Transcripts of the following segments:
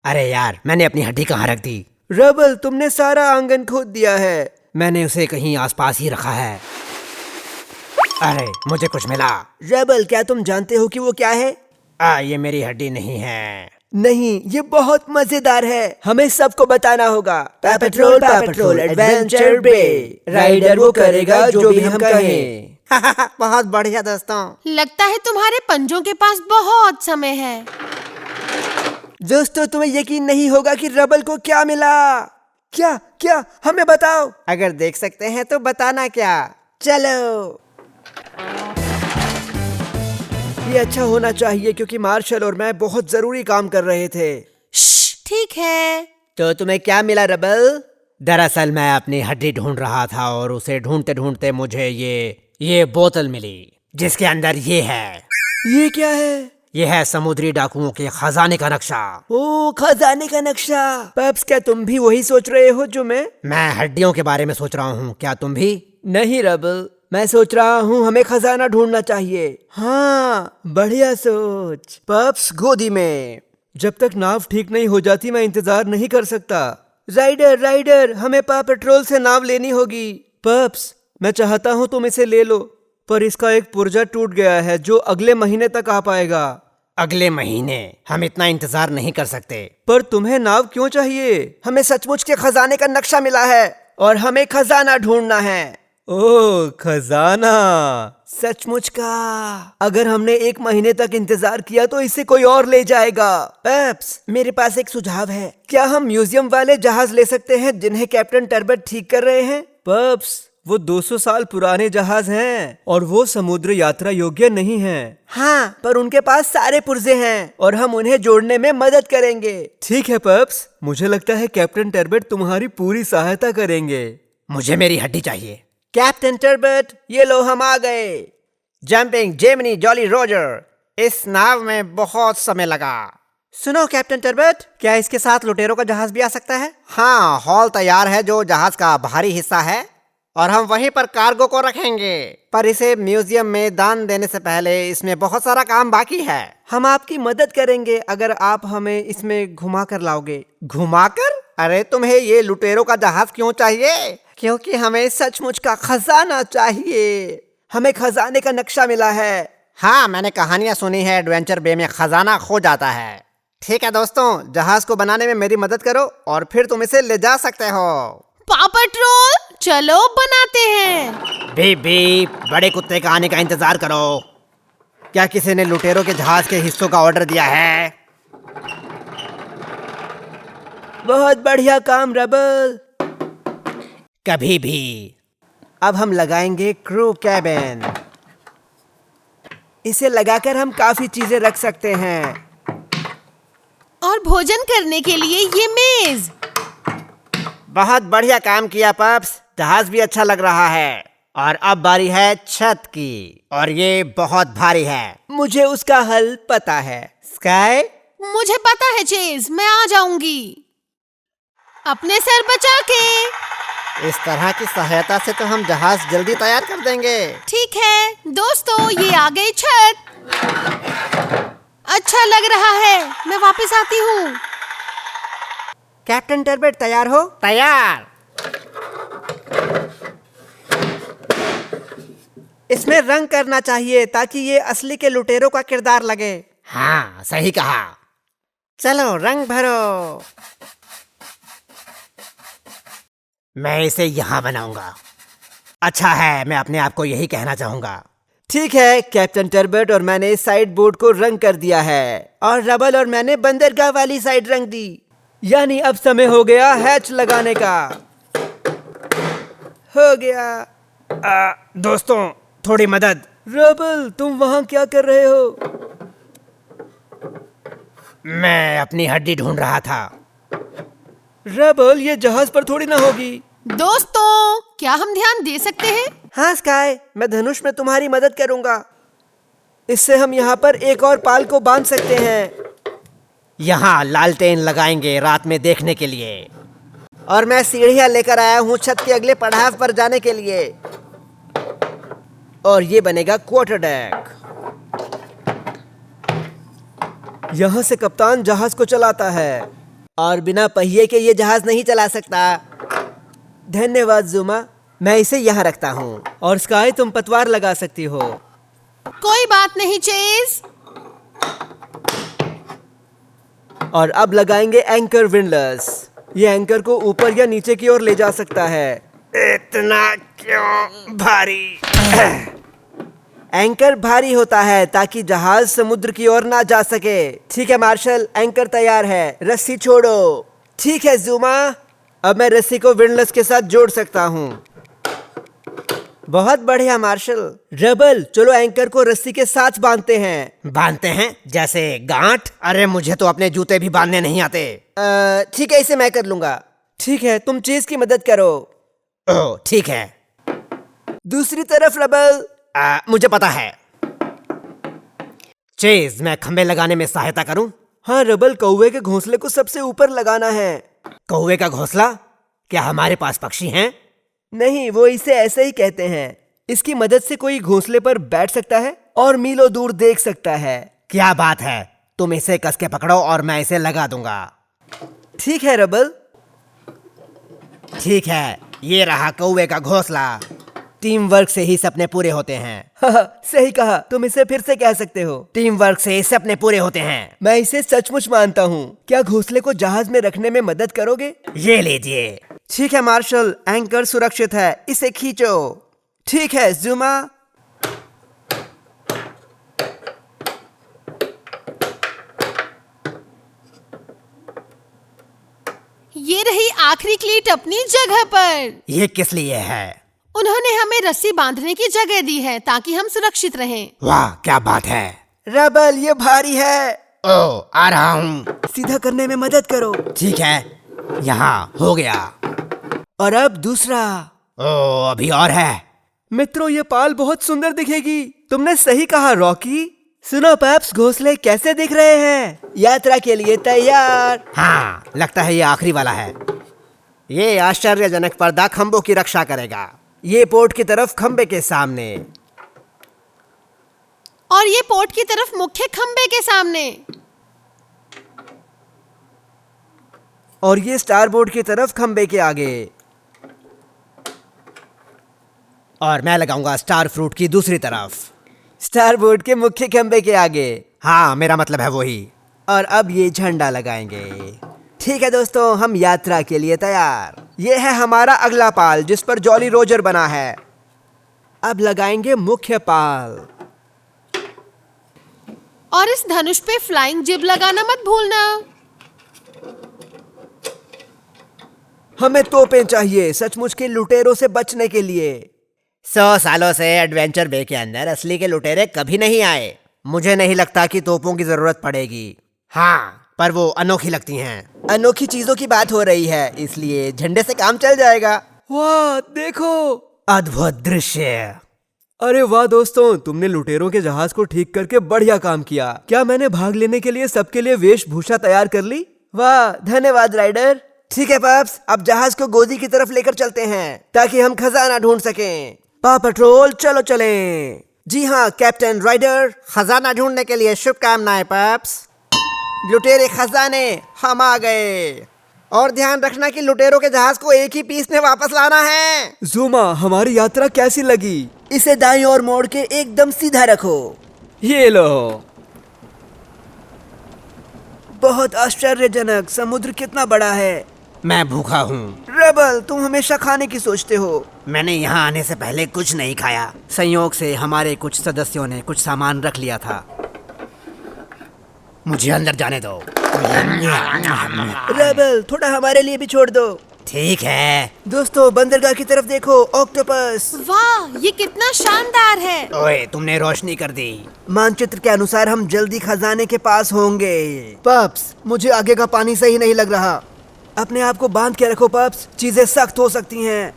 अरे यार, मैंने अपनी हड्डी कहाँ रख दी? रबल, तुमने सारा आंगन खोद दिया है। मैंने उसे कहीं आसपास ही रखा है। अरे, मुझे कुछ मिला। रबल, क्या तुम जानते हो कि वो क्या है? ये मेरी हड्डी नहीं है। नहीं, ये बहुत मजेदार है। हमें सबको बताना होगा। पापेट्रोल एडवेंचर बे। राइडर वो करेगा जो भी हम कहें। बहुत बढ़िया दोस्तों। लगता है तुम्हारे पंजों के पास बहुत समय है। दोस्तों, तुम्हें यकीन नहीं होगा कि रबल को क्या मिला। क्या क्या हमें बताओ। अगर देख सकते हैं तो बताना क्या। चलो। ये अच्छा होना चाहिए क्योंकि मार्शल और मैं बहुत जरूरी काम कर रहे थे। ठीक है। तो तुम्हें क्या मिला रबल? दरअसल मैं अपनी हड्डी ढूंढ रहा था और उसे ढूंढते ढूंढते मुझे ये बोतल मिली जिसके अंदर ये है। ये क्या है? ये है समुद्री डाकुओं के खजाने का नक्शा। ओ, खजाने का नक्शा। पब्स, क्या तुम भी वही सोच रहे हो जो मैं हड्डियों के बारे में सोच रहा हूँ। क्या तुम भी? नहीं रबल, मैं सोच रहा हूँ हमें खजाना ढूंढना चाहिए। हाँ, बढ़िया सोच। पब्स, गोदी में। जब तक नाव ठीक नहीं हो जाती मैं इंतजार नहीं कर सकता। राइडर, हमें पेट्रोल से नाव लेनी होगी। पब्स, मैं चाहता हूँ तुम इसे ले लो, पर इसका एक पुर्जा टूट गया है जो अगले महीने तक आ पाएगा। अगले महीने? हम इतना इंतजार नहीं कर सकते। पर तुम्हें नाव क्यों चाहिए? हमें सचमुच के खजाने का नक्शा मिला है और हमें खजाना ढूंढना है। ओह, खजाना। सचमुच का। अगर हमने 1 महीने तक इंतजार किया तो इसे कोई और ले जाएगा। पेप्स, मेरे पास एक सुझाव है। क्या हम म्यूजियम वाले जहाज ले सकते हैं जिन्हें कैप्टन टर्बट ठीक कर रहे हैं? पेप्स, वो 200 साल पुराने जहाज हैं और वो समुद्र यात्रा योग्य नहीं हैं। हाँ, पर उनके पास सारे पुर्जे हैं और हम उन्हें जोड़ने में मदद करेंगे। ठीक है पप्स, मुझे लगता है कैप्टन टर्बट तुम्हारी पूरी सहायता करेंगे। मुझे मेरी हड्डी चाहिए। कैप्टन टर्बट, ये लो, हम आ गए। Jumping Gemini jolly Roger. इस नाव में बहुत समय लगा। सुनो कैप्टन टर्बट, क्या इसके साथ लुटेरों का जहाज भी आ सकता है? हाँ, हॉल तैयार है जो जहाज का बाहरी हिस्सा है और हम वहीं पर कार्गो को रखेंगे। पर इसे म्यूजियम में दान देने से पहले इसमें बहुत सारा काम बाकी है। हम आपकी मदद करेंगे अगर आप हमें इसमें घुमा कर लाओगे। घुमा कर? अरे, तुम्हें ये लुटेरों का जहाज क्यों चाहिए? क्योंकि हमें सचमुच का खजाना चाहिए। हमें खजाने का नक्शा मिला है। हाँ, मैंने कहानियां सुनी है एडवेंचर बे में खजाना खो जाता है। ठीक है दोस्तों, जहाज को बनाने में मेरी मदद करो और फिर तुम इसे ले जा सकते हो। पेट्रोल, चलो बनाते हैं। बीप बीप, बड़े कुत्ते का आने का इंतजार करो। क्या किसी ने लुटेरों के जहाज के हिस्सों का ऑर्डर दिया है? बहुत बढ़िया काम रबल। कभी भी। अब हम लगाएंगे क्रू कैबिन। इसे लगाकर हम काफी चीजें रख सकते हैं। और भोजन करने के लिए ये मेज। बहुत बढ़िया काम किया पप्स, जहाज भी अच्छा लग रहा है। और अब बारी है छत की, और ये बहुत भारी है। मुझे उसका हल पता है। स्काई? मुझे पता है चेज, मैं आ जाऊंगी। अपने सर बचा के। इस तरह की सहायता से तो हम जहाज जल्दी तैयार कर देंगे। ठीक है दोस्तों, ये आ गई छत। अच्छा लग रहा है, मैं वापस आती हूँ। कैप्टन टर्बट, तैयार हो? तैयार। इसमें रंग करना चाहिए ताकि ये असली के लुटेरों का किरदार लगे। हाँ, सही कहा। चलो रंग भरो। मैं इसे यहाँ बनाऊंगा। अच्छा है, मैं अपने आप को यही कहना चाहूंगा। ठीक है, कैप्टन टर्बट और मैंने इस साइड बोर्ड को रंग कर दिया है और रबल और मैंने बंदरगाह वाली साइड रंग दी। यानी अब समय हो गया हैच लगाने का। हो गया। दोस्तों, थोड़ी मदद। रबल, तुम वहां क्या कर रहे हो? मैं अपनी हड्डी ढूंढ रहा था। रबल, ये जहाज पर थोड़ी ना होगी। दोस्तों, क्या हम ध्यान दे सकते हैं? हाँ स्काई, मैं धनुष में तुम्हारी मदद करूंगा। इससे हम यहाँ पर एक और पाल को बांध सकते हैं। यहाँ लालटेन लगाएंगे रात में देखने के लिए। और मैं सीढ़ियाँ लेकर आया हूँ छत के अगले पड़ाव पर जाने के लिए। और ये बनेगा क्वार्टर डेक। यहाँ से कप्तान जहाज को चलाता है। और बिना पहिए के ये जहाज नहीं चला सकता। धन्यवाद जुमा, मैं इसे यहाँ रखता हूँ। और स्काई, तुम पतवार लगा सकती हो। कोई बात नहीं चेज। और अब लगाएंगे एंकर विंडलर्स। ये एंकर को ऊपर या नीचे की ओर ले जा सकता है। इतना क्यों भारी? एंकर भारी होता है ताकि जहाज समुद्र की ओर ना जा सके। ठीक है मार्शल, एंकर तैयार है, रस्सी छोड़ो। ठीक है जुमा, अब मैं रस्सी को विंडलर्स के साथ जोड़ सकता हूँ। बहुत बढ़िया मार्शल। रबल, चलो एंकर को रस्सी के साथ बांधते हैं। बांधते हैं? जैसे गांठ? अरे मुझे तो अपने जूते भी बांधने नहीं आते। ठीक है, इसे मैं कर लूंगा। ठीक है, तुम चेज की मदद करो। ओह ठीक है। दूसरी तरफ रबल। मुझे पता है। चेज, मैं खंबे लगाने में सहायता करूं? हाँ रबल, कौवे के घोंसले को सबसे ऊपर लगाना है। कौवे का घोंसला? क्या हमारे पास पक्षी हैं? नहीं, वो इसे ऐसे ही कहते हैं। इसकी मदद से कोई घोंसले पर बैठ सकता है और मीलों दूर देख सकता है। क्या बात है, तुम इसे कस के पकड़ो और मैं इसे लगा दूंगा। ठीक है रबल। ठीक है, ये रहा कौवे का घोंसला। टीम वर्क से ही सपने पूरे होते हैं। सही कहा, तुम इसे फिर से कह सकते हो। टीम वर्क से सपने पूरे होते हैं। मैं इसे सचमुच मानता हूँ। क्या घोंसले को जहाज में रखने में मदद करोगे? ये लीजिए। ठीक है मार्शल, एंकर सुरक्षित है, इसे खींचो। ठीक है जुमा। ये रही आखिरी क्लीट अपनी जगह पर। ये किस लिए है? उन्होंने हमें रस्सी बांधने की जगह दी है ताकि हम सुरक्षित रहें। वाह क्या बात है। रबल, ये भारी है। ओह, आ रहा हूँ। सीधा करने में मदद करो। ठीक है, यहाँ हो गया। और अब दूसरा। ओह, अभी और है। मित्रों, ये पाल बहुत सुंदर दिखेगी। तुमने सही कहा रॉकी। सुनो पैप्स, घोंसले कैसे दिख रहे हैं? यात्रा के लिए तैयार। हाँ, लगता है ये आखिरी वाला है। ये आश्चर्यजनक पर्दा खंभों की रक्षा करेगा। ये पोर्ट की तरफ खंबे के सामने, और ये पोर्ट की तरफ मुख्य खंबे के सामने, और ये स्टारबोर्ड की तरफ खंबे के आगे। और मैं लगाऊंगा स्टार फ्रूट की दूसरी तरफ, स्टारबोर्ड के मुख्य खंबे के आगे। हाँ, मेरा मतलब है वही। और अब ये झंडा लगाएंगे। ठीक है दोस्तों, हम यात्रा के लिए तैयार। ये है हमारा अगला पाल जिस पर जॉली रोजर बना है। अब लगाएंगे मुख्य पाल। और इस धनुष पे फ्लाइंग जिब लगाना मत भूलना। हमें तोपें चाहिए, सचमुच के लुटेरों से बचने के लिए। 100 सालों से एडवेंचर बे के अंदर असली के लुटेरे कभी नहीं आए। मुझे नहीं लगता कि तोपों की जरूरत पड़ेगी। हाँ, पर वो अनोखी लगती हैं। अनोखी चीजों की बात हो रही है, इसलिए झंडे से काम चल जाएगा। वाह देखो, अद्भुत दृश्य। अरे वाह दोस्तों, तुमने लुटेरों के जहाज को ठीक करके बढ़िया काम किया। क्या मैंने भाग लेने के लिए सबके लिए वेशभूषा तैयार कर ली? वाह, धन्यवाद राइडर। ठीक है पाप्स, अब जहाज को गोदी की तरफ लेकर चलते हैं ताकि हम खजाना ढूंढ सकें। पा पेट्रोल, चलो चलें। जी हाँ कैप्टन राइडर, खजाना ढूंढने के लिए शुभकामनाएं पाप्स। लुटेरे खजाने, हम आ गए। और ध्यान रखना कि लुटेरों के जहाज को एक ही पीस में वापस लाना है। जुमा, हमारी यात्रा कैसी लगी? इसे दाईं ओर मोड़ के एकदम सीधा रखो। ये लो। बहुत आश्चर्यजनक, समुद्र कितना बड़ा है। मैं भूखा हूँ। रबल, तुम हमेशा खाने की सोचते हो। मैंने यहाँ आने से पहले कुछ नहीं खाया। संयोग से हमारे कुछ सदस्यों ने कुछ सामान रख लिया था। मुझे अंदर जाने दो। रबल, थोड़ा हमारे लिए भी छोड़ दो। ठीक है। दोस्तों, बंदरगाह की तरफ देखो, ऑक्टोपस। वाह, ये कितना शानदार है। ओए, तुमने रोशनी कर दी। मानचित्र के अनुसार हम जल्दी खजाने के पास होंगे। पप्स, मुझे आगे का पानी सही नहीं लग रहा। अपने आप को बांध के रखो पप्स, चीजें सख्त हो सकती हैं।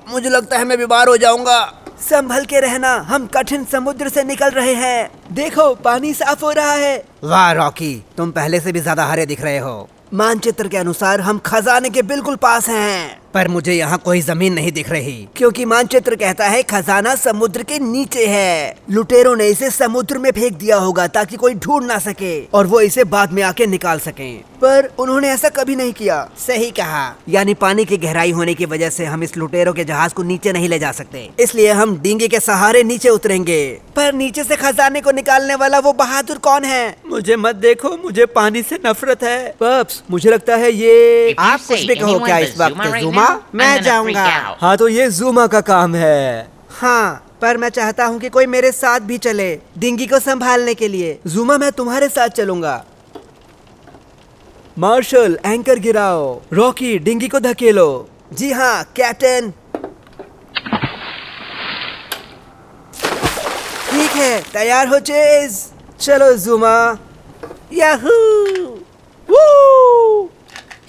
मुझे लगता है मैं बीमार हो जाऊंगा। संभल के रहना, हम कठिन समुद्र से निकल रहे हैं। देखो, पानी साफ हो रहा है। वाह रॉकी, तुम पहले से भी ज्यादा हरे दिख रहे हो। मानचित्र के अनुसार हम खजाने के बिल्कुल पास हैं। पर मुझे यहाँ कोई जमीन नहीं दिख रही, क्योंकि मानचित्र कहता है खजाना समुद्र के नीचे है। लुटेरों ने इसे समुद्र में फेंक दिया होगा ताकि कोई ढूंढ ना सके और वो इसे बाद में आके निकाल सकें। पर उन्होंने ऐसा कभी नहीं किया। सही कहा, यानी पानी की गहराई होने की वजह से हम इस लुटेरों के जहाज को नीचे नहीं ले जा सकते, इसलिए हम डींगे के सहारे नीचे उतरेंगे। पर नीचे से खजाने को निकालने वाला वो बहादुर कौन है? मुझे मत देखो, मुझे पानी से नफरत है। पप्स, मुझे लगता है ये आप कुछ भी कहो क्या इस वक्त ज़ूमा? मैं जाऊंगा। हाँ तो ये ज़ूमा का काम है। हाँ, पर मैं चाहता हूँ कि कोई मेरे साथ भी चले डिंगी को संभालने के लिए। ज़ूमा, मैं तुम्हारे साथ चलूंगा। मार्शल, एंकर गिराओ। रॉकी, डिंगी को धकेलो। जी हाँ कैप्टन। ठीक है, तैयार हो चेज। चलो ज़ूमा। याहू! वू!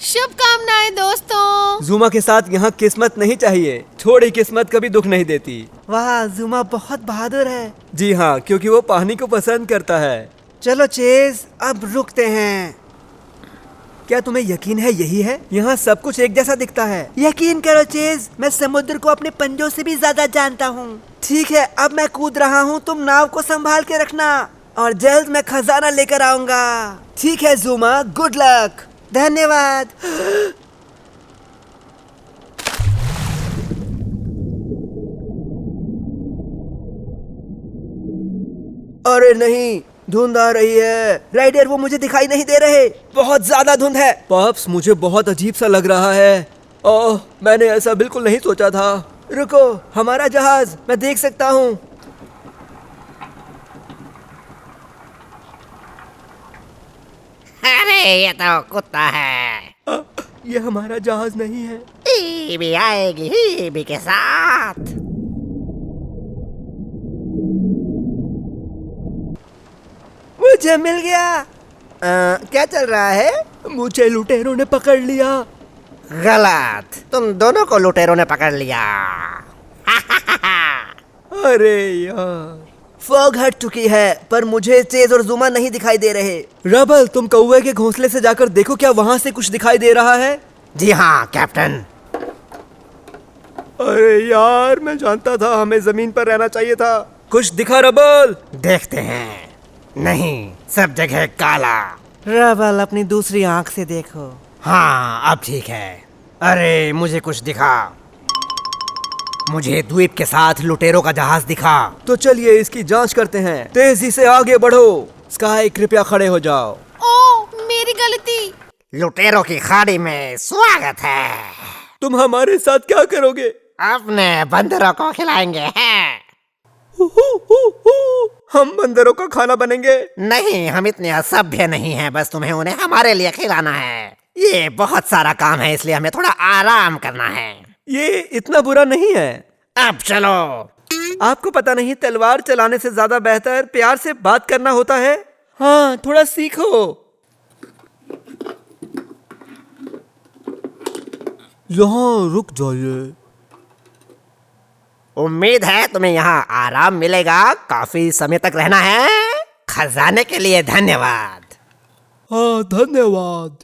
शुभकामनाएं दोस्तों। ज़ूमा के साथ यहाँ किस्मत नहीं चाहिए, थोड़ी किस्मत कभी दुख नहीं देती। वाह, ज़ूमा बहुत बहादुर है। जी हाँ, क्योंकि वो पानी को पसंद करता है। चलो चेज, अब रुकते हैं। क्या तुम्हें यकीन है यही है? यहाँ सब कुछ एक जैसा दिखता है। यकीन करो चेज, मैं समुद्र को अपने पंजों से भी ज्यादा जानता हूँ। ठीक है, अब मैं कूद रहा हूँ, तुम नाव को संभाल के रखना और जल्द मैं खजाना लेकर आऊंगा। ठीक है ज़ूमा, गुड लक। धन्यवाद। अरे नहीं, धुंध आ रही है। राइडर, वो मुझे दिखाई नहीं दे रहे, बहुत ज्यादा धुंध है। पप्स, मुझे बहुत अजीब सा लग रहा है। ओह, मैंने ऐसा बिल्कुल नहीं सोचा था। रुको, हमारा जहाज, मैं देख सकता हूँ। अरे ये तो कुत्ता है। ये हमारा जहाज नहीं है। ही भी आएगी ही भी के साथ। मुझे मिल गया। क्या चल रहा है? मुझे लुटेरों ने पकड़ लिया। गलत, तुम दोनों को लुटेरों ने पकड़ लिया। अरे यार, फॉग हट चुकी है, पर मुझे चेज और ज़ूमा नहीं दिखाई दे रहे। रबल, तुम कौवे के घोंसले से जाकर देखो, क्या वहाँ से कुछ दिखाई दे रहा है? जी हाँ कैप्टन। अरे यार, मैं जानता था हमें जमीन पर रहना चाहिए था। कुछ दिखा रबल? देखते हैं। नहीं, सब जगह काला। रबल, अपनी दूसरी आंख से देखो। हाँ, अब ठीक है। अरे मुझे कुछ दिखा। मुझे द्वीप के साथ लुटेरों का जहाज दिखा। तो चलिए इसकी जांच करते हैं। तेजी से आगे बढ़ो। स्काई, कृपया खड़े हो जाओ। ओ, मेरी गलती। लुटेरों की खाड़ी में स्वागत है। तुम हमारे साथ क्या करोगे? अपने बंदरों को खिलाएंगे हैं। हम बंदरों का खाना बनेंगे? नहीं, हम इतने असभ्य नहीं हैं, बस तुम्हें उन्हें हमारे लिए खिलाना है। ये बहुत सारा काम है, इसलिए हमें थोड़ा आराम करना है। ये इतना बुरा नहीं है। अब चलो। आपको पता नहीं, तलवार चलाने से ज्यादा बेहतर प्यार से बात करना होता है। हाँ, थोड़ा सीखो। यहाँ रुक जाइए। उम्मीद है तुम्हें यहाँ आराम मिलेगा। काफी समय तक रहना है। खजाने के लिए धन्यवाद। हाँ, धन्यवाद।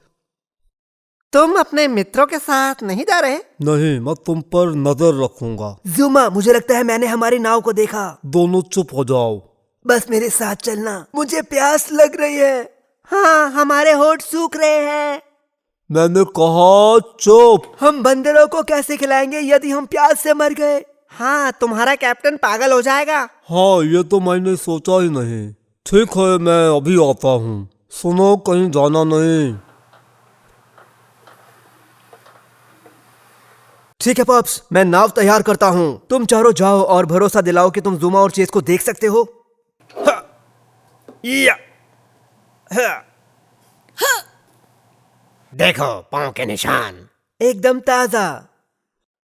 तुम अपने मित्रों के साथ नहीं जा रहे? नहीं, मैं तुम पर नजर रखूंगा। ज़ूमा, मुझे लगता है मैंने हमारी नाव को देखा। दोनों चुप हो जाओ। बस मेरे साथ चलना, मुझे प्यास लग रही है। हाँ, हमारे होठ सूख रहे हैं। मैंने कहा चुप। हम बंदरों को कैसे खिलाएंगे यदि हम प्यास से मर गए? हाँ, तुम्हारा कैप्टन पागल हो जाएगा। हाँ, ये तो मैंने सोचा ही नहीं। ठीक है, मैं अभी आता हूँ। सुनो, कहीं जाना नहीं। ठीक है पॉप्स, मैं नाव तैयार करता हूँ। तुम चारों जाओ और भरोसा दिलाओ कि तुम ज़ूमा और चेज को देख सकते हो। देखो पाँव के निशान, एकदम ताजा।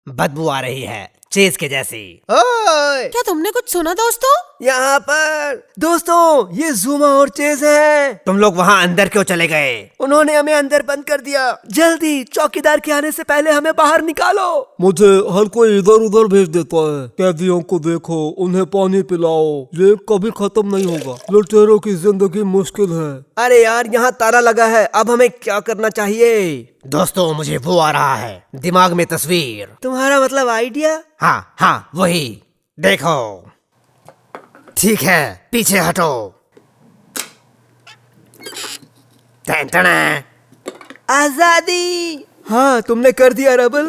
बदबू आ रही है, चेज के जैसी। ओए! क्या तुमने कुछ सुना दोस्तों? यहाँ पर दोस्तों, ये ज़ूमा और चेज है। तुम लोग वहाँ अंदर क्यों चले गए? उन्होंने हमें अंदर बंद कर दिया। जल्दी, चौकीदार के आने से पहले हमें बाहर निकालो। मुझे हर कोई इधर उधर भेज देता है। कैदियों को देखो, उन्हें पानी पिलाओ, ये कभी खत्म नहीं होगा। लुटेरों की जिंदगी मुश्किल है। अरे यार, यहाँ ताला लगा है, अब हमें क्या करना चाहिए? दोस्तों, मुझे वो आ रहा है, दिमाग में तस्वीर। तुम्हारा मतलब आइडिया? हाँ हाँ, वही। देखो। ठीक है, पीछे हटो। टन आजादी। हाँ, तुमने कर दिया रबल।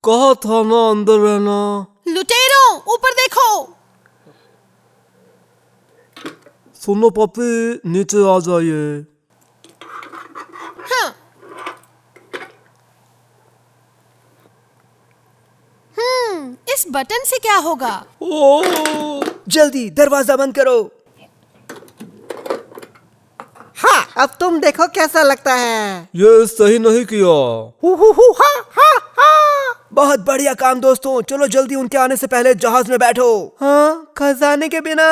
कहा था ना अंदर रहना। लुटेरो, ऊपर देखो। सुनो पपी, नीचे आ जाइए। हाँ। इस बटन से क्या होगा? ओह, जल्दी दरवाजा बंद करो। हाँ, अब तुम देखो कैसा लगता है। ये सही नहीं किया। बहुत बढ़िया काम दोस्तों, चलो जल्दी उनके आने से पहले जहाज में बैठो। हाँ, खजाने के बिना।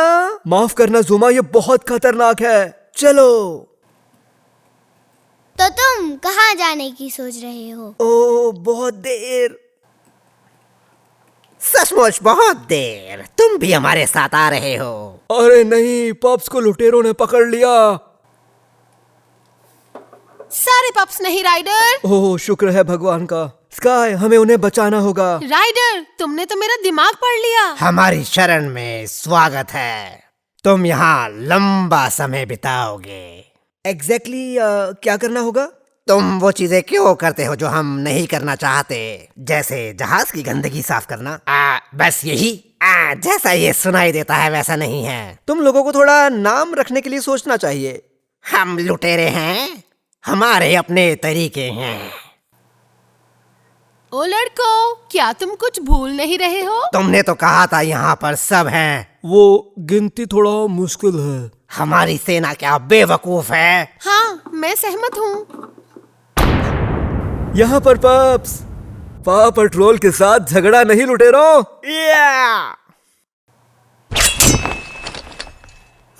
माफ करना ज़ूमा, ये बहुत खतरनाक है। चलो। तो तुम कहाँ जाने की सोच रहे हो? ओह, बहुत देर। सचमुच बहुत देर। तुम भी हमारे साथ आ रहे हो? अरे नहीं, पप्स को लुटेरों ने पकड़ लिया। सारे पप्स नहीं राइडर। ओह, शुक्र है भगवान का। स्काई, हमें उन्हें बचाना होगा। राइडर, तुमने तो मेरा दिमाग पढ़ लिया। हमारी शरण में स्वागत है। तुम यहाँ लंबा समय बिताओगे। एग्जैक्टली क्या करना होगा? तुम वो चीजें क्यों करते हो जो हम नहीं करना चाहते, जैसे जहाज की गंदगी साफ करना? बस यही? जैसा ये सुनाई देता है वैसा नहीं है। तुम लोगों को थोड़ा नाम रखने के लिए सोचना चाहिए। हम लुटेरे हैं, हमारे अपने तरीके हैं। ओ लड़कों, क्या तुम कुछ भूल नहीं रहे हो? तुमने तो कहा था यहाँ पर सब हैं। वो गिनती थोड़ा मुश्किल है। हमारी सेना क्या बेवकूफ है? हाँ, मैं सहमत हूँ। यहाँ पर पप्स, पा पेट्रोल के साथ झगड़ा नहीं लुटेरों।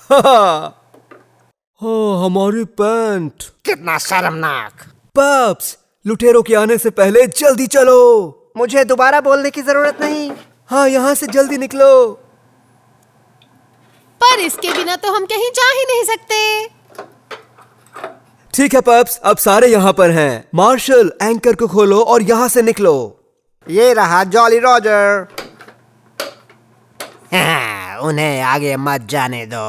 हाँ, हमारी पैंट। कितना शर्मनाक। पप्स, लुटेरों के आने से पहले जल्दी चलो। मुझे दोबारा बोलने की जरूरत नहीं। हाँ, यहाँ से जल्दी निकलो। पर इसके बिना तो हम कहीं जा ही नहीं सकते। ठीक है पप्स, अब सारे यहाँ पर हैं। मार्शल, एंकर को खोलो और यहाँ से निकलो। ये रहा जॉली रॉजर। हाँ, उन्हें आगे मत जाने दो।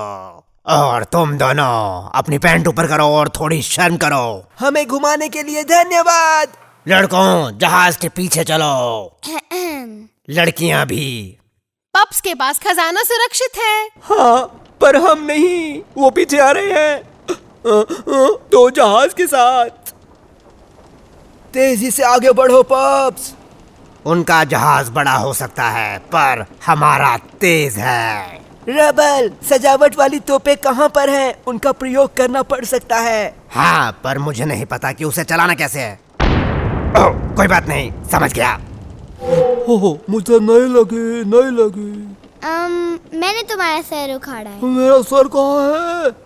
और तुम दोनों अपनी पैंट ऊपर करो और थोड़ी शर्म करो। हमें घुमाने के लिए धन्यवाद। लड़कों, जहाज के पीछे चलो। लड़कियां भी। पप्स के पास खजाना सुरक्षित है। हाँ, पर हम नहीं। वो पीछे आ रहे हैं, तो जहाज के साथ। तेजी से आगे बढ़ो पप्स। उनका जहाज बड़ा हो सकता है, पर हमारा तेज है। रबल, सजावट वाली तोपें कहाँ पर हैं? उनका प्रयोग करना पड़ सकता है। हाँ, पर मुझे नहीं पता कि उसे चलाना कैसे है। ओह, कोई बात नहीं, समझ गया। हो, मुझे नहीं लगी। मैंने तुम्हारा सर उखाड़ा है। मेरा सर कहाँ है?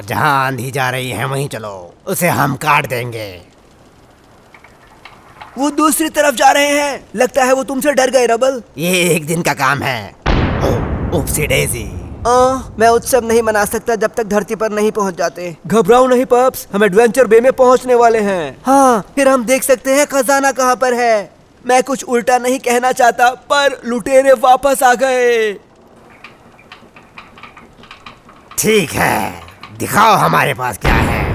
जहाँ आंधी जा रही है वहीं चलो, उसे हम काट देंगे। वो दूसरी तरफ जा रहे हैं। लगता है वो तुमसे डर गए रबल। ये एक दिन का काम है। उपसी डेज़ी। मैं उत्सव नहीं मना सकता जब तक धरती पर नहीं पहुंच जाते। घबराओ नहीं पप्स, हम एडवेंचर बे में पहुंचने वाले हैं। हाँ, फिर हम देख सकते हैं खजाना कहाँ पर है। मैं कुछ उल्टा नहीं कहना चाहता, पर लुटेरे वापस आ गए। ठीक है, दिखाओ हमारे पास क्या है।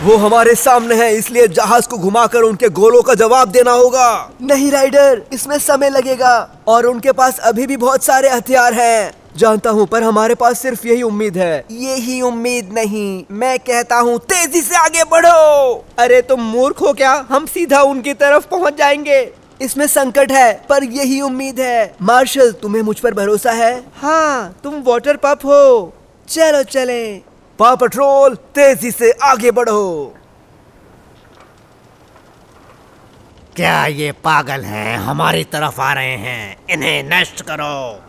वो हमारे सामने है, इसलिए जहाज को घुमाकर उनके गोलों का जवाब देना होगा। नहीं राइडर, इसमें समय लगेगा और उनके पास अभी भी बहुत सारे हथियार हैं। जानता हूँ, पर हमारे पास सिर्फ यही उम्मीद है। यही उम्मीद नहीं, मैं कहता हूँ तेजी से आगे बढ़ो। अरे तुम मूर्ख हो क्या? हम सीधा उनकी तरफ पहुँच जाएंगे। इसमें संकट है, पर यही उम्मीद है। मार्शल, तुम्हें मुझ पर भरोसा है? हाँ, तुम वाटर पप हो। चलो चले। पा पेट्रोल, तेजी से आगे बढ़ो। क्या ये पागल हैं? हमारी तरफ आ रहे हैं, इन्हें नष्ट करो।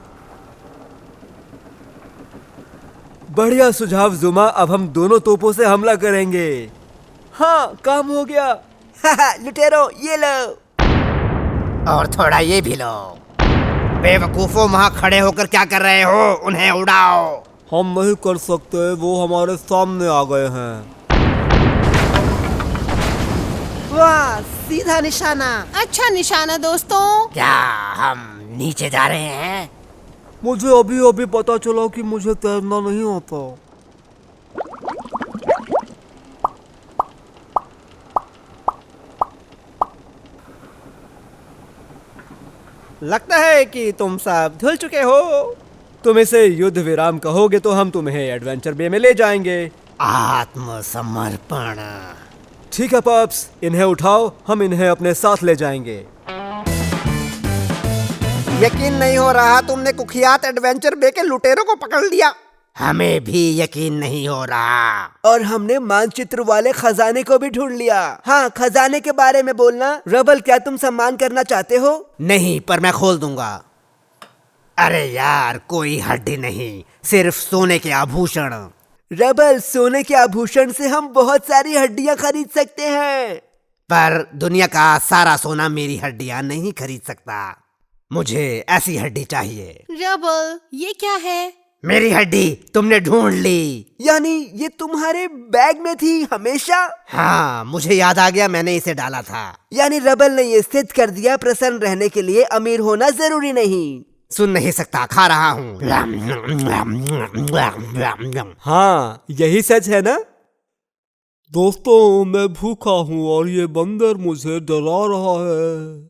बढ़िया सुझाव जुमा, अब हम दोनों तोपों से हमला करेंगे। हाँ, काम हो गया। लुटेरो, ये लो और थोड़ा ये भी लो। बेवकूफों, वहाँ खड़े होकर क्या कर रहे हो? उन्हें उड़ाओ। हम नहीं कर सकते, वो हमारे सामने आ गए हैं। वाह, सीधा निशाना। अच्छा निशाना दोस्तों। क्या हम नीचे जा रहे हैं? मुझे अभी अभी पता चला कि मुझे तैरना नहीं आता। लगता है कि तुम सब धुल चुके हो। तुम इसे युद्ध विराम कहोगे तो हम तुम्हें एडवेंचर बे में ले जाएंगे। आत्मसमर्पण। ठीक है पॉप्स, इन्हें उठाओ, हम इन्हें अपने साथ ले जाएंगे। यकीन नहीं हो रहा तुमने कुख्यात एडवेंचर बे के लुटेरों को पकड़ लिया। हमें भी यकीन नहीं हो रहा। और हमने मानचित्र वाले खजाने को भी ढूंढ लिया। हाँ, खजाने के बारे में बोलना। रबल, क्या तुम सम्मान करना चाहते हो? नहीं, पर मैं खोल दूंगा। अरे यार, कोई हड्डी नहीं, सिर्फ सोने के आभूषण। रबल, सोने के आभूषण से हम बहुत सारी हड्डियां खरीद सकते हैं। पर दुनिया का सारा सोना मेरी हड्डियां नहीं खरीद सकता। मुझे ऐसी हड्डी चाहिए। रबल, ये क्या है? मेरी हड्डी तुमने ढूंढ ली। यानी ये तुम्हारे बैग में थी हमेशा? हाँ, मुझे याद आ गया, मैंने इसे डाला था। यानी रबल ने ये सिद्ध कर दिया, प्रसन्न रहने के लिए अमीर होना जरूरी नहीं। सुन नहीं सकता, खा रहा हूँ। हाँ, यही सच है ना? दोस्तों, मैं भूखा हूँ और ये बंदर मुझे डरा रहा है।